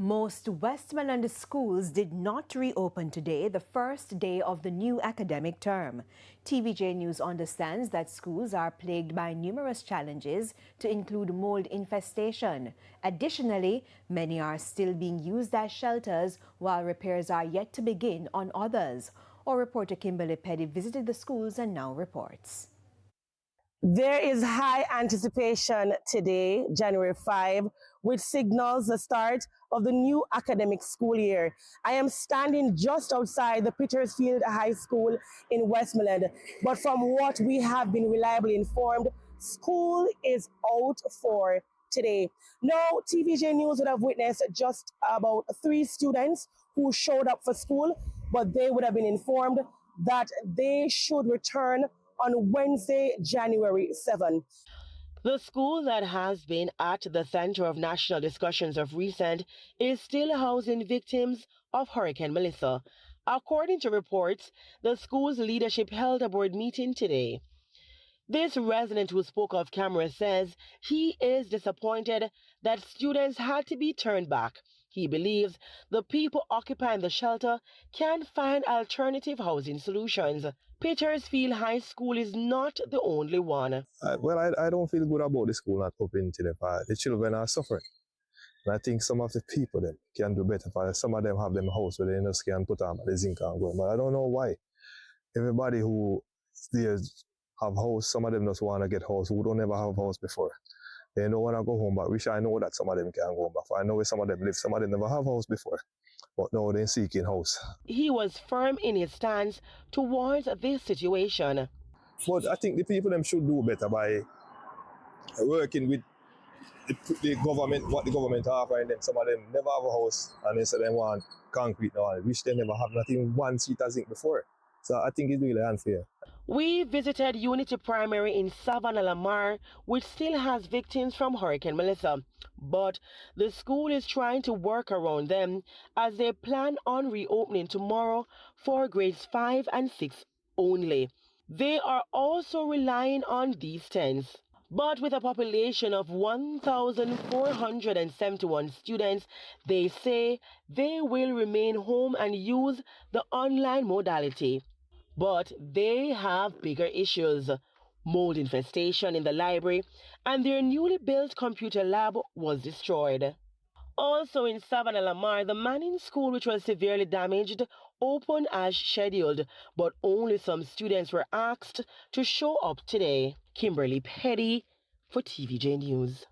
Most Westmoreland schools did not reopen today, the first day of the new academic term. TVJ News understands that schools are plagued by numerous challenges, to include mold infestation. Additionally, many are still being used as shelters, while repairs are yet to begin on others. Our reporter Kimberly Petty visited the schools and now reports. There is high anticipation today, January 5, which signals the start of the new academic school year. I am standing just outside the Petersfield High School in Westmoreland, but from what we have been reliably informed, school is out for today. Now, TVJ News would have witnessed just about 3 students who showed up for school, but they would have been informed that they should return on Wednesday, January 7. The school that has been at the center of national discussions of recent is still housing victims of Hurricane Melissa. According to reports, the school's leadership held a board meeting today. This resident who spoke off camera says he is disappointed that students had to be turned back. He believes the people occupying the shelter can find alternative housing solutions. Petersfield High School is not the only one. I don't feel good about the school not opening today. The children are suffering. And I think some of the people then can do better for it. Some of them have them house where they just can put on the zinc and go. But I don't know why. Everybody who there have house, some of them just want to get house who don't ever have house before. They don't want to go home, but wish I know that some of them can go home. But I know where some of them live. Some of them never have house before, but now they're seeking house. He was firm in his stance towards this situation. But I think the people them should do better by working with the government, what the government offering them. Some of them never have a house, and they say they want concrete now. I wish they never have nothing one seat of zinc before. So I think it's really unfair. We visited Unity Primary in Savannah Lamar, which still has victims from Hurricane Melissa. But the school is trying to work around them as they plan on reopening tomorrow for grades 5 and 6 only. They are also relying on these tents. But with a population of 1,471 students, they say they will remain home and use the online modality. But they have bigger issues: mold infestation in the library, and their newly built computer lab was destroyed. Also in Savannah Lamar, the Manning School, which was severely damaged, opened as scheduled, but only some students were asked to show up today. Kimberly Petty for TVJ News.